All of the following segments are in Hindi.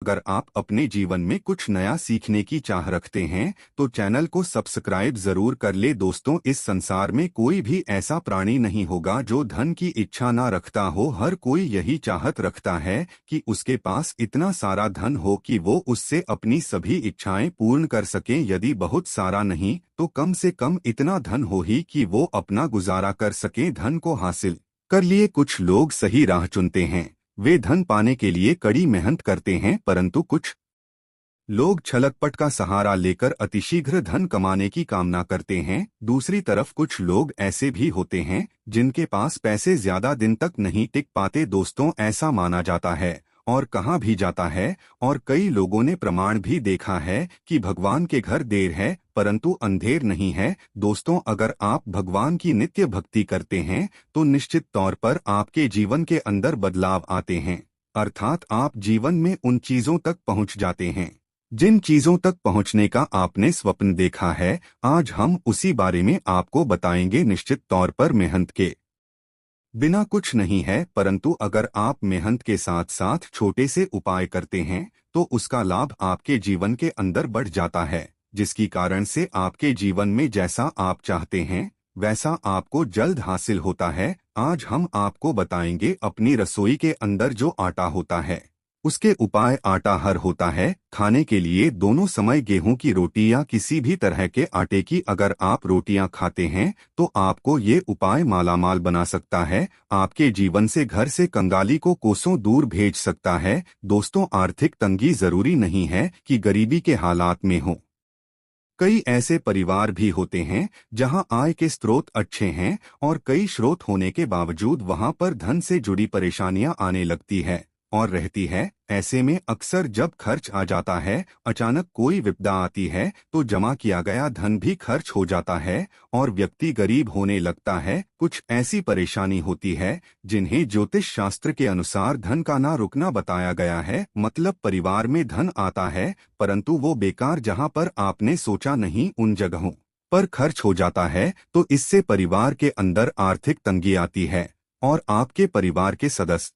अगर आप अपने जीवन में कुछ नया सीखने की चाह रखते हैं तो चैनल को सब्सक्राइब जरूर कर ले। दोस्तों, इस संसार में कोई भी ऐसा प्राणी नहीं होगा जो धन की इच्छा ना रखता हो। हर कोई यही चाहत रखता है कि उसके पास इतना सारा धन हो कि वो उससे अपनी सभी इच्छाएं पूर्ण कर सके। यदि बहुत सारा नहीं तो कम से कम इतना धन हो ही कि वो अपना गुजारा कर सके। धन को हासिल कर लिए कुछ लोग सही राह चुनते हैं, वे धन पाने के लिए कड़ी मेहनत करते हैं, परंतु कुछ लोग छलकपट का सहारा लेकर अतिशीघ्र धन कमाने की कामना करते हैं। दूसरी तरफ कुछ लोग ऐसे भी होते हैं जिनके पास पैसे ज्यादा दिन तक नहीं टिक पाते। दोस्तों, ऐसा माना जाता है और कहा भी जाता है और कई लोगों ने प्रमाण भी देखा है कि भगवान के घर देर है परंतु अंधेर नहीं है। दोस्तों, अगर आप भगवान की नित्य भक्ति करते हैं तो निश्चित तौर पर आपके जीवन के अंदर बदलाव आते हैं, अर्थात आप जीवन में उन चीजों तक पहुंच जाते हैं जिन चीजों तक पहुंचने का आपने स्वप्न देखा है। आज हम उसी बारे में आपको बताएंगे। निश्चित तौर पर मेहनत के बिना कुछ नहीं है, परंतु अगर आप मेहनत के साथ साथ छोटे से उपाय करते हैं तो उसका लाभ आपके जीवन के अंदर बढ़ जाता है, जिसकी कारण से आपके जीवन में जैसा आप चाहते हैं वैसा आपको जल्द हासिल होता है। आज हम आपको बताएंगे अपनी रसोई के अंदर जो आटा होता है उसके उपाय। आटा हर होता है खाने के लिए दोनों समय गेहूं की रोटी या किसी भी तरह के आटे की अगर आप रोटियां खाते हैं तो आपको ये उपाय मालामाल बना सकता है, आपके जीवन से घर से कंगाली को कोसों दूर भेज सकता है। दोस्तों, आर्थिक तंगी जरूरी नहीं है कि गरीबी के हालात में हो। कई ऐसे परिवार भी होते हैं जहां आय के स्रोत अच्छे हैं और कई स्रोत होने के बावजूद वहां पर धन से जुड़ी परेशानियां आने लगती है और रहती है। ऐसे में अक्सर जब खर्च आ जाता है, अचानक कोई विपदा आती है तो जमा किया गया धन भी खर्च हो जाता है और व्यक्ति गरीब होने लगता है। कुछ ऐसी परेशानी होती है जिन्हें ज्योतिष शास्त्र के अनुसार धन का ना रुकना बताया गया है। मतलब परिवार में धन आता है परंतु वो बेकार जहां पर आपने सोचा नहीं उन जगहों पर खर्च हो जाता है, तो इससे परिवार के अंदर आर्थिक तंगी आती है और आपके परिवार के सदस्य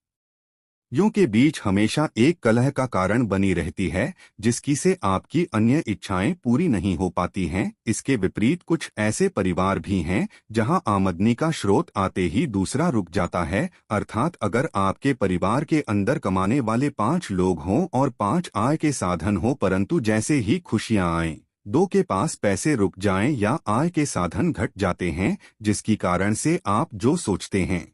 यों के बीच हमेशा एक कलह का कारण बनी रहती है, जिसकी से आपकी अन्य इच्छाएं पूरी नहीं हो पाती हैं। इसके विपरीत कुछ ऐसे परिवार भी हैं जहां आमदनी का स्रोत आते ही दूसरा रुक जाता है, अर्थात अगर आपके परिवार के अंदर कमाने वाले 5 लोग हों और 5 आय के साधन हो, परंतु जैसे ही खुशियां आएं दो के पास पैसे रुक जाएं या आय के साधन घट जाते हैं, जिसकी कारण से आप जो सोचते हैं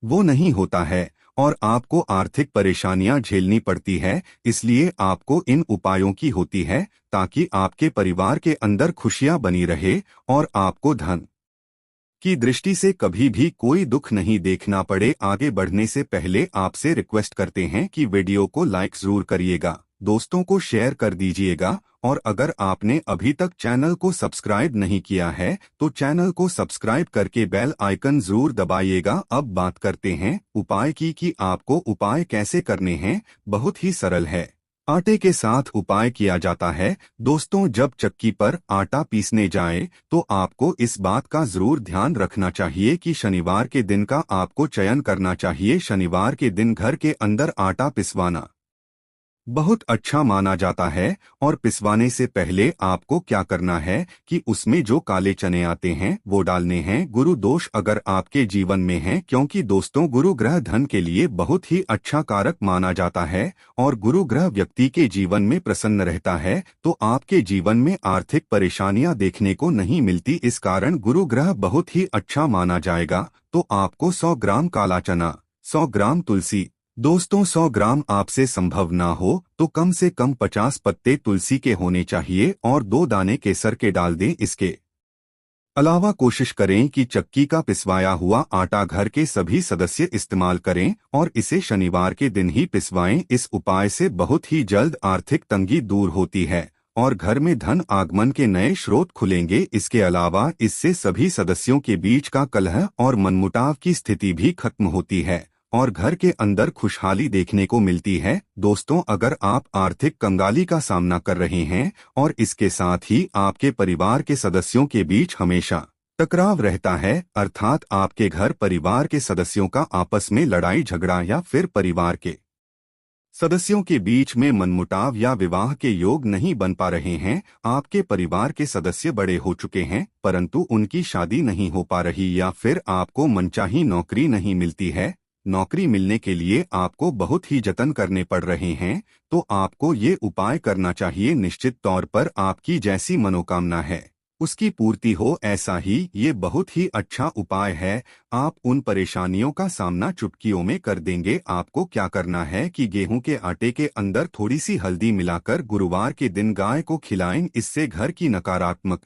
वो नहीं होता है और आपको आर्थिक परेशानियां झेलनी पड़ती है। इसलिए आपको इन उपायों की होती है ताकि आपके परिवार के अंदर खुशियां बनी रहे और आपको धन की दृष्टि से कभी भी कोई दुख नहीं देखना पड़े। आगे बढ़ने से पहले आपसे रिक्वेस्ट करते हैं कि वीडियो को लाइक जरूर करिएगा, दोस्तों को शेयर कर दीजिएगा और अगर आपने अभी तक चैनल को सब्सक्राइब नहीं किया है तो चैनल को सब्सक्राइब करके बेल आइकन जरूर दबाइएगा। अब बात करते हैं उपाय की कि आपको उपाय कैसे करने हैं। बहुत ही सरल है। आटे के साथ उपाय किया जाता है। दोस्तों, जब चक्की पर आटा पीसने जाए तो आपको इस बात का जरूर ध्यान रखना चाहिए कि शनिवार के दिन का आपको चयन करना चाहिए। शनिवार के दिन घर के अंदर आटा पिसवाना बहुत अच्छा माना जाता है और पिसवाने से पहले आपको क्या करना है कि उसमें जो काले चने आते हैं वो डालने हैं। गुरु दोष अगर आपके जीवन में है, क्योंकि दोस्तों गुरु ग्रह धन के लिए बहुत ही अच्छा कारक माना जाता है और गुरु ग्रह व्यक्ति के जीवन में प्रसन्न रहता है तो आपके जीवन में आर्थिक परेशानियां देखने को नहीं मिलती। इस कारण गुरु ग्रह बहुत ही अच्छा माना जाएगा। तो आपको 100 ग्राम काला चना, 100 ग्राम तुलसी, दोस्तों 100 ग्राम आपसे संभव ना हो तो कम से कम 50 पत्ते तुलसी के होने चाहिए और 2 दाने केसर के डाल दें। इसके अलावा कोशिश करें कि चक्की का पिसवाया हुआ आटा घर के सभी सदस्य इस्तेमाल करें और इसे शनिवार के दिन ही पिसवाएं। इस उपाय से बहुत ही जल्द आर्थिक तंगी दूर होती है और घर में धन आगमन के नए स्रोत खुलेंगे। इसके अलावा इससे सभी सदस्यों के बीच का कलह और मनमुटाव की स्थिति भी खत्म होती है और घर के अंदर खुशहाली देखने को मिलती है। दोस्तों, अगर आप आर्थिक कंगाली का सामना कर रहे हैं और इसके साथ ही आपके परिवार के सदस्यों के बीच हमेशा टकराव रहता है, अर्थात आपके घर परिवार के सदस्यों का आपस में लड़ाई झगड़ा या फिर परिवार के सदस्यों के बीच में मनमुटाव या विवाह के योग नहीं बन पा रहे हैं। आपके परिवार के सदस्य बड़े हो चुके हैं परंतु उनकी शादी नहीं हो पा रही, या फिर आपको मनचाही नौकरी नहीं मिलती है। नौकरी मिलने के लिए आपको बहुत ही जतन करने पड़ रहे हैं, तो आपको ये उपाय करना चाहिए। निश्चित तौर पर आपकी जैसी मनोकामना है उसकी पूर्ति हो, ऐसा ही ये बहुत ही अच्छा उपाय है। आप उन परेशानियों का सामना चुटकियों में कर देंगे। आपको क्या करना है कि गेहूं के आटे के अंदर थोड़ी सी हल्दी मिलाकर गुरुवार के दिन गाय को खिलाएं। इससे घर की नकारात्मक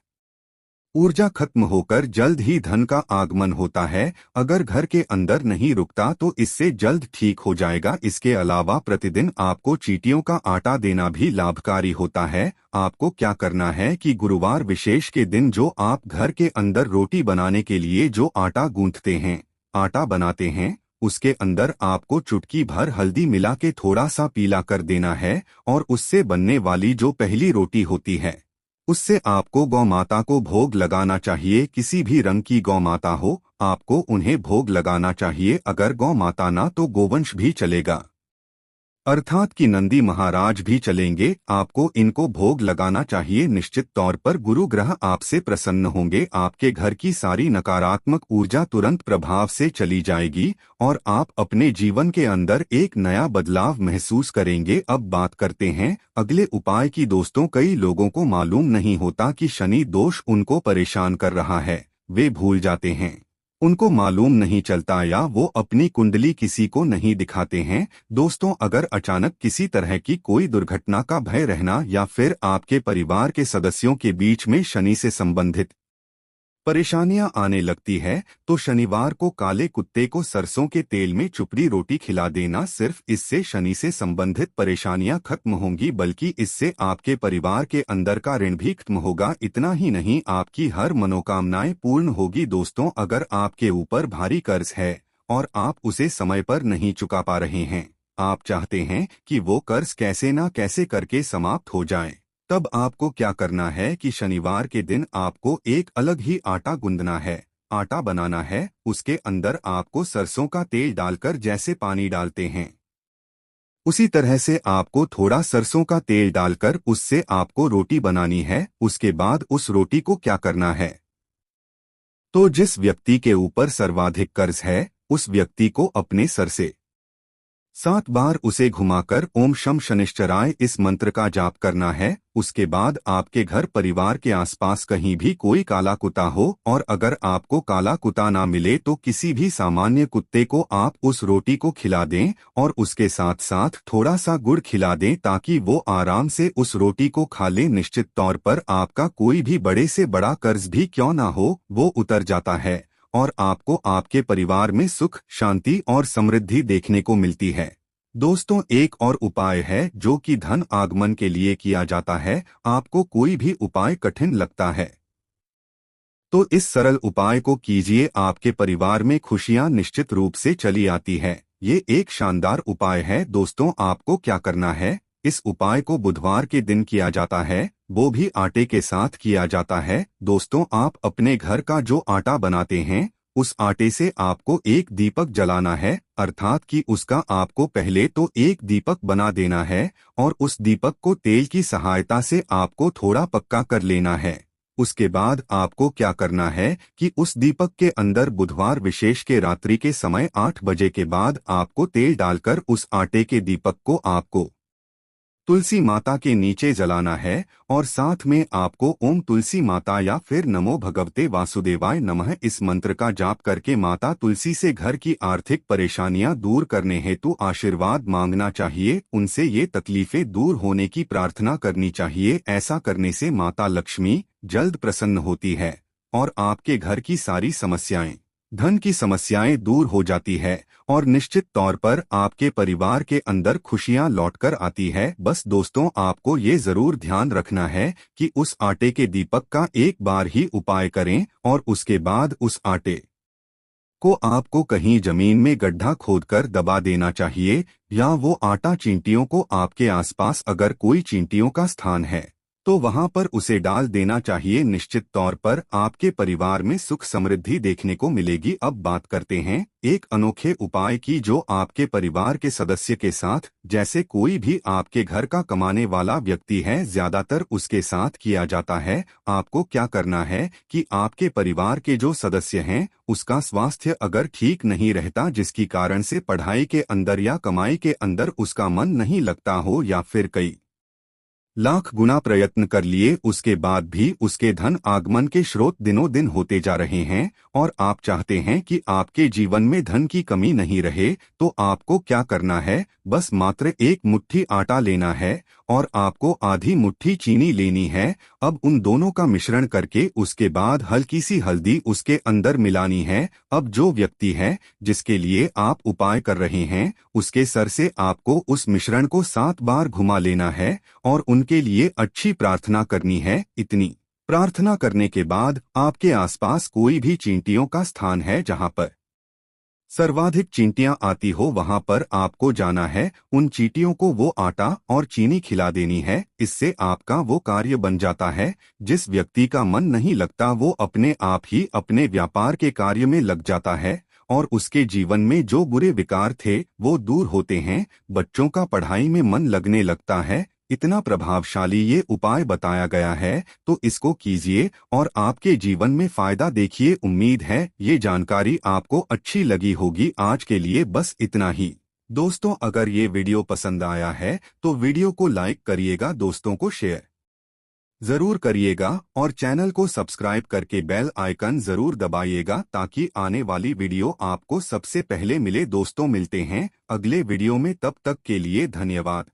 ऊर्जा खत्म होकर जल्द ही धन का आगमन होता है। अगर घर के अंदर नहीं रुकता तो इससे जल्द ठीक हो जाएगा। इसके अलावा प्रतिदिन आपको चींटियों का आटा देना भी लाभकारी होता है। आपको क्या करना है कि गुरुवार विशेष के दिन जो आप घर के अंदर रोटी बनाने के लिए जो आटा गूंथते हैं, आटा बनाते हैं, उसके अंदर आपको चुटकी भर हल्दी मिला के थोड़ा सा पीला कर देना है, और उससे बनने वाली जो पहली रोटी होती है उससे आपको गौ माता को भोग लगाना चाहिए। किसी भी रंग की गौ माता हो, आपको उन्हें भोग लगाना चाहिए। अगर गौ माता ना तो गोवंश भी चलेगा, अर्थात कि नंदी महाराज भी चलेंगे। आपको इनको भोग लगाना चाहिए। निश्चित तौर पर गुरु ग्रह आपसे प्रसन्न होंगे। आपके घर की सारी नकारात्मक ऊर्जा तुरंत प्रभाव से चली जाएगी और आप अपने जीवन के अंदर एक नया बदलाव महसूस करेंगे। अब बात करते हैं अगले उपाय की। दोस्तों, कई लोगों को मालूम नहीं होता कि शनि दोष उनको परेशान कर रहा है। वे भूल जाते हैं, उनको मालूम नहीं चलता, या वो अपनी कुंडली किसी को नहीं दिखाते हैं। दोस्तों, अगर अचानक किसी तरह की कोई दुर्घटना का भय रहना या फिर आपके परिवार के सदस्यों के बीच में शनि से संबंधित परेशानियां आने लगती है तो शनिवार को काले कुत्ते को सरसों के तेल में चुपड़ी रोटी खिला देना। सिर्फ इससे शनि से संबंधित परेशानियां खत्म होंगी, बल्कि इससे आपके परिवार के अंदर का ऋण भी खत्म होगा। इतना ही नहीं, आपकी हर मनोकामनाएं पूर्ण होगी। दोस्तों, अगर आपके ऊपर भारी कर्ज है और आप उसे समय पर नहीं चुका पा रहे हैं, आप चाहते हैं कि वो कर्ज कैसे ना कैसे करके समाप्त हो जाए, तब आपको क्या करना है कि शनिवार के दिन आपको एक अलग ही आटा गूंदना है, आटा बनाना है। उसके अंदर आपको सरसों का तेल डालकर जैसे पानी डालते हैं उसी तरह से आपको थोड़ा सरसों का तेल डालकर उससे आपको रोटी बनानी है। उसके बाद उस रोटी को क्या करना है, तो जिस व्यक्ति के ऊपर सर्वाधिक कर्ज है उस व्यक्ति को अपने सर से 7 बार उसे घुमाकर ओम शम शनिश्चराय इस मंत्र का जाप करना है। उसके बाद आपके घर परिवार के आसपास कहीं भी कोई काला कुत्ता हो, और अगर आपको काला कुत्ता ना मिले तो किसी भी सामान्य कुत्ते को आप उस रोटी को खिला दें और उसके साथ साथ थोड़ा सा गुड़ खिला दें ताकि वो आराम से उस रोटी को खा ले। निश्चित तौर पर आपका कोई भी बड़े से बड़ा कर्ज भी क्यों ना हो वो उतर जाता है और आपको आपके परिवार में सुख, शांति और समृद्धि देखने को मिलती है। दोस्तों, एक और उपाय है जो कि धन आगमन के लिए किया जाता है। आपको कोई भी उपाय कठिन लगता है तो इस सरल उपाय को कीजिए, आपके परिवार में खुशियां निश्चित रूप से चली आती है। ये एक शानदार उपाय है। दोस्तों, आपको क्या करना है, इस उपाय को बुधवार के दिन किया जाता है, वो भी आटे के साथ किया जाता है। दोस्तों, आप अपने घर का जो आटा बनाते हैं उस आटे से आपको एक दीपक जलाना है, अर्थात कि उसका आपको पहले तो एक दीपक बना देना है और उस दीपक को तेल की सहायता से आपको थोड़ा पक्का कर लेना है। उसके बाद आपको क्या करना है कि उस दीपक के अंदर बुधवार विशेष के रात्रि के समय 8 बजे के बाद आपको तेल डालकर उस आटे के दीपक को आपको तुलसी माता के नीचे जलाना है और साथ में आपको ओम तुलसी माता या फिर नमो भगवते वासुदेवाय नमः इस मंत्र का जाप करके माता तुलसी से घर की आर्थिक परेशानियां दूर करने हेतु आशीर्वाद मांगना चाहिए। उनसे ये तकलीफें दूर होने की प्रार्थना करनी चाहिए। ऐसा करने से माता लक्ष्मी जल्द प्रसन्न होती है और आपके घर की सारी समस्याएं, धन की समस्याएं दूर हो जाती है और निश्चित तौर पर आपके परिवार के अंदर खुशियां लौटकर आती है। बस दोस्तों, आपको ये जरूर ध्यान रखना है कि उस आटे के दीपक का एक बार ही उपाय करें और उसके बाद उस आटे को आपको कहीं जमीन में गड्ढा खोदकर दबा देना चाहिए, या वो आटा चींटियों को आपके आसपास अगर कोई चींटियों का स्थान है तो वहां पर उसे डाल देना चाहिए। निश्चित तौर पर आपके परिवार में सुख समृद्धि देखने को मिलेगी। अब बात करते हैं एक अनोखे उपाय की जो आपके परिवार के सदस्य के साथ, जैसे कोई भी आपके घर का कमाने वाला व्यक्ति है, ज्यादातर उसके साथ किया जाता है। आपको क्या करना है कि आपके परिवार के जो सदस्य हैं उसका स्वास्थ्य अगर ठीक नहीं रहता, जिसकी कारण से पढ़ाई के अंदर या कमाई के अंदर उसका मन नहीं लगता हो, या फिर कई लाख गुना प्रयत्न कर लिए उसके बाद भी उसके धन आगमन के स्रोत दिनों दिन होते जा रहे हैं, और आप चाहते हैं कि आपके जीवन में धन की कमी नहीं रहे, तो आपको क्या करना है, बस मात्र एक मुट्ठी आटा लेना है और आपको आधी मुट्ठी चीनी लेनी है। अब उन दोनों का मिश्रण करके उसके बाद हल्की सी हल्दी उसके अंदर मिलानी है। अब जो व्यक्ति है जिसके लिए आप उपाय कर रहे हैं, उसके सर से आपको उस मिश्रण को 7 बार घुमा लेना है और उनके लिए अच्छी प्रार्थना करनी है। इतनी प्रार्थना करने के बाद आपके आसपास कोई भी चींटियों का स्थान है जहां पर सर्वाधिक चींटियां आती हो, वहां पर आपको जाना है। उन चींटियों को वो आटा और चीनी खिला देनी है। इससे आपका वो कार्य बन जाता है। जिस व्यक्ति का मन नहीं लगता वो अपने आप ही अपने व्यापार के कार्य में लग जाता है और उसके जीवन में जो बुरे विकार थे वो दूर होते हैं। बच्चों का पढ़ाई में मन लगने लगता है। इतना प्रभावशाली ये उपाय बताया गया है, तो इसको कीजिए और आपके जीवन में फायदा देखिए। उम्मीद है ये जानकारी आपको अच्छी लगी होगी। आज के लिए बस इतना ही। दोस्तों, अगर ये वीडियो पसंद आया है तो वीडियो को लाइक करिएगा, दोस्तों को शेयर जरूर करिएगा और चैनल को सब्सक्राइब करके बेल आइकन जरूर दबाइएगा ताकि आने वाली वीडियो आपको सबसे पहले मिले। दोस्तों, मिलते हैं अगले वीडियो में, तब तक के लिए धन्यवाद।